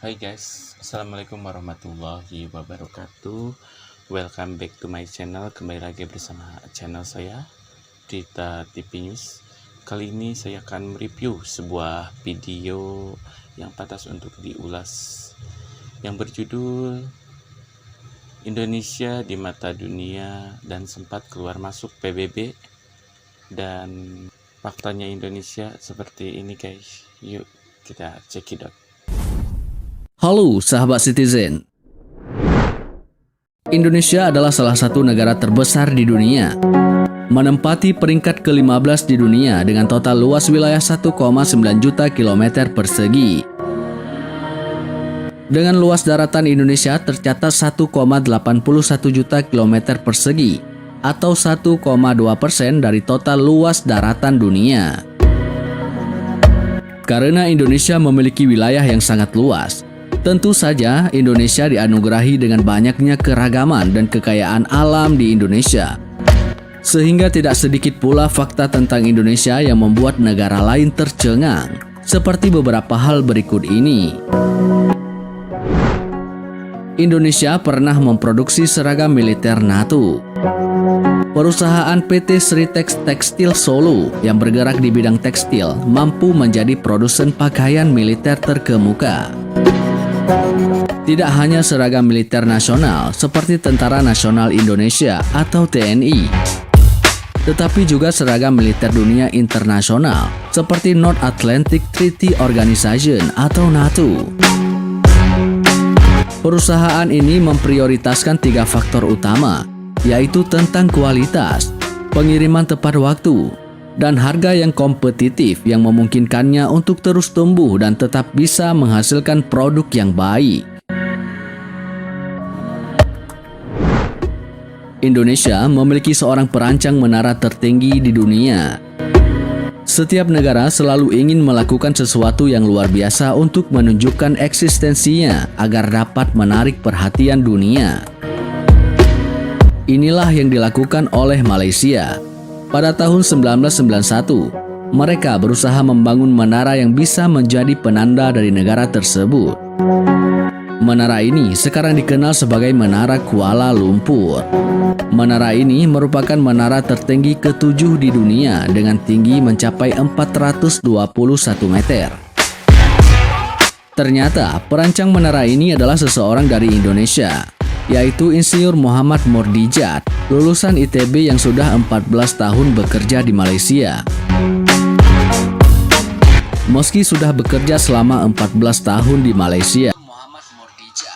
Hai guys, Assalamualaikum warahmatullahi wabarakatuh. Welcome back to my channel. Kembali lagi bersama channel saya, Dita TV News. Kali ini saya akan mereview sebuah video yang pantas untuk diulas, yang berjudul Indonesia di Mata Dunia dan sempat keluar masuk PBB. Dan faktanya Indonesia seperti ini guys. Yuk kita cekidot. Halo sahabat Citizen. Indonesia adalah salah satu negara terbesar di dunia, menempati peringkat ke-15 di dunia dengan total luas wilayah 1,9 juta kilometer persegi. Dengan luas daratan Indonesia tercatat 1,81 juta kilometer persegi atau 1,2% dari total luas daratan dunia. Karena Indonesia memiliki wilayah yang sangat luas, tentu saja Indonesia dianugerahi dengan banyaknya keragaman dan kekayaan alam di Indonesia. Sehingga tidak sedikit pula fakta tentang Indonesia yang membuat negara lain tercengang, seperti beberapa hal berikut ini. Indonesia pernah memproduksi seragam militer NATO. Perusahaan PT Sritex Tekstil Solo yang bergerak di bidang tekstil mampu menjadi produsen pakaian militer terkemuka. Tidak hanya seragam militer nasional seperti Tentara Nasional Indonesia atau TNI, tetapi juga seragam militer dunia internasional seperti North Atlantic Treaty Organization atau NATO. Perusahaan ini memprioritaskan 3 faktor utama, yaitu tentang kualitas, pengiriman tepat waktu, dan harga yang kompetitif yang memungkinkannya untuk terus tumbuh dan tetap bisa menghasilkan produk yang baik. Indonesia memiliki seorang perancang menara tertinggi di dunia. Setiap negara selalu ingin melakukan sesuatu yang luar biasa untuk menunjukkan eksistensinya agar dapat menarik perhatian dunia. Inilah yang dilakukan oleh Malaysia. Pada tahun 1991, mereka berusaha membangun menara yang bisa menjadi penanda dari negara tersebut. Menara ini sekarang dikenal sebagai Menara Kuala Lumpur. Menara ini merupakan menara tertinggi ke-7 di dunia dengan tinggi mencapai 421 meter. Ternyata perancang menara ini adalah seseorang dari Indonesia, yaitu Insinyur Muhammad Mordijat, lulusan ITB yang sudah 14 tahun bekerja di Malaysia. Meski sudah bekerja selama 14 tahun di Malaysia,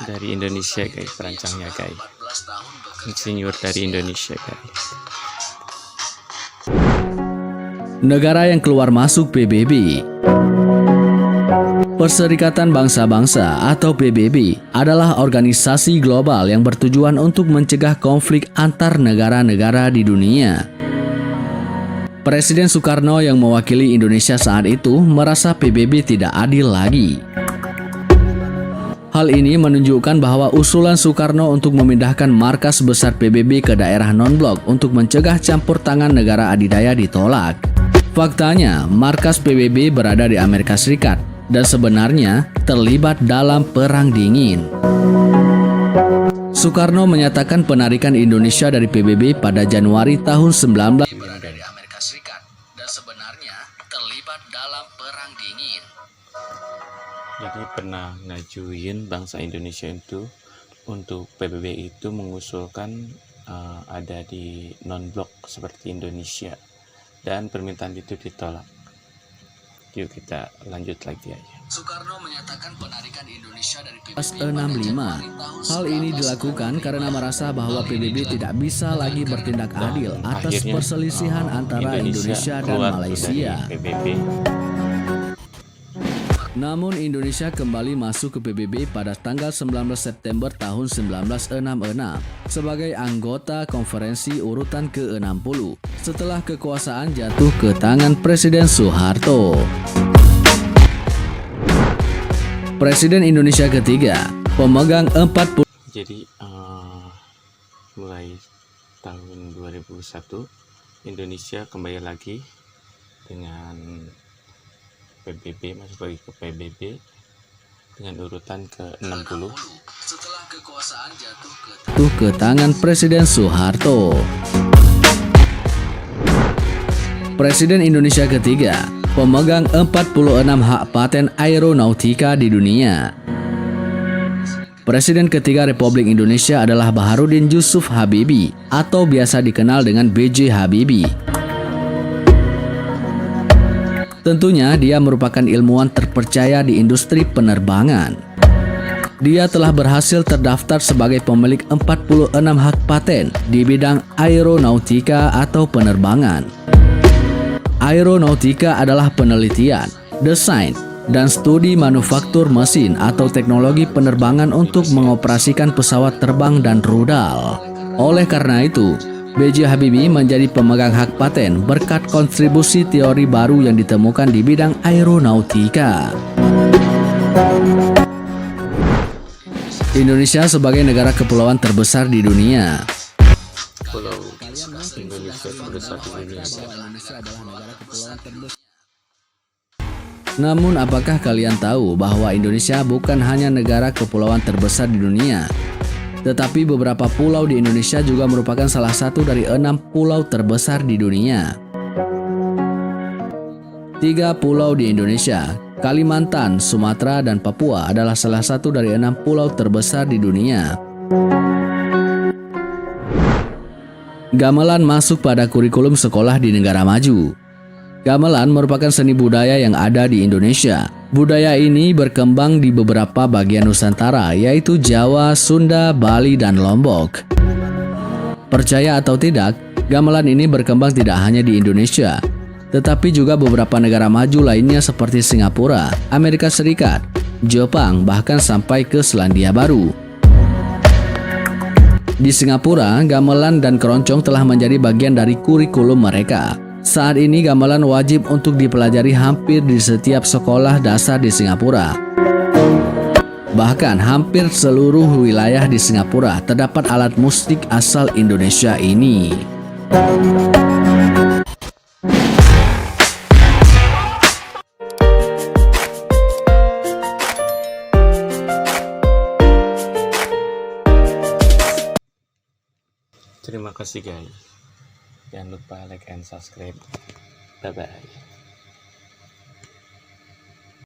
Dari Indonesia guys, perancangnya guys, insinyur dari Indonesia guys. negara yang keluar masuk PBB. Perserikatan Bangsa-Bangsa atau PBB adalah organisasi global yang bertujuan untuk mencegah konflik antar negara-negara di dunia. Presiden Soekarno yang mewakili Indonesia saat itu merasa PBB tidak adil lagi. Hal ini menunjukkan bahwa usulan Soekarno untuk memindahkan markas besar PBB ke daerah non-blok untuk mencegah campur tangan negara adidaya ditolak. Faktanya, markas PBB berada di Amerika Serikat dan sebenarnya terlibat dalam Perang Dingin. Soekarno menyatakan penarikan Indonesia dari PBB pada Januari tahun 19 berada di Amerika Serikat dan sebenarnya terlibat dalam Perang Dingin. Jadi pernah ngajuin bangsa Indonesia itu untuk PBB itu mengusulkan ada di non-blok seperti Indonesia, dan permintaan itu ditolak. Yuk kita lanjut lagi aja. Soekarno menyatakan penarikan Indonesia dari PBB 1965. Hal ini dilakukan karena merasa bahwa PBB tidak bisa lagi bertindak adil atas Akhirnya, perselisihan antara Indonesia dan keluar Malaysia. dari PBB. Namun Indonesia kembali masuk ke PBB pada tanggal 19 September tahun 1966 sebagai anggota konferensi urutan ke-60 setelah kekuasaan jatuh ke tangan Presiden Soeharto. Presiden Indonesia ketiga, pemegang 40. Jadi mulai tahun 2001 Indonesia kembali lagi dengan PBB, masuk lagi ke PBB dengan urutan ke-60 setelah kekuasaan jatuh ke tangan Presiden Soeharto. Presiden Indonesia ketiga, pemegang 46 hak paten aeronautika di dunia. Presiden ketiga Republik Indonesia adalah Baharudin Yusuf Habibie atau biasa dikenal dengan B.J. Habibie. Tentunya dia merupakan ilmuwan terpercaya di industri penerbangan. Dia telah berhasil terdaftar sebagai pemilik 46 hak paten di bidang aeronautika atau penerbangan. Aeronautika adalah penelitian, desain, dan studi manufaktur mesin atau teknologi penerbangan untuk mengoperasikan pesawat terbang dan rudal. Oleh karena itu, B.J. Habibie menjadi pemegang hak paten berkat kontribusi teori baru yang ditemukan di bidang aeronautika. Indonesia sebagai negara kepulauan terbesar di dunia. Pulau Indonesia terbesar di dunia. Namun apakah kalian tahu bahwa Indonesia bukan hanya negara kepulauan terbesar di dunia, tetapi beberapa pulau di Indonesia juga merupakan salah satu dari 6 pulau terbesar di dunia. 3 pulau di Indonesia, Kalimantan, Sumatera, dan Papua adalah salah satu dari 6 pulau terbesar di dunia. Gamelan masuk pada kurikulum sekolah di negara maju. Gamelan merupakan seni budaya yang ada di Indonesia. Budaya ini berkembang di beberapa bagian Nusantara, yaitu Jawa, Sunda, Bali, dan Lombok. Percaya atau tidak, gamelan ini berkembang tidak hanya di Indonesia, tetapi juga beberapa negara maju lainnya seperti Singapura, Amerika Serikat, Jepang, bahkan sampai ke Selandia Baru. Di Singapura, gamelan dan keroncong telah menjadi bagian dari kurikulum mereka. Saat ini gamelan wajib untuk dipelajari hampir di setiap sekolah dasar di Singapura. Bahkan hampir seluruh wilayah di Singapura terdapat alat musik asal Indonesia ini. Terima kasih guys. Jangan lupa like and subscribe. Bye bye.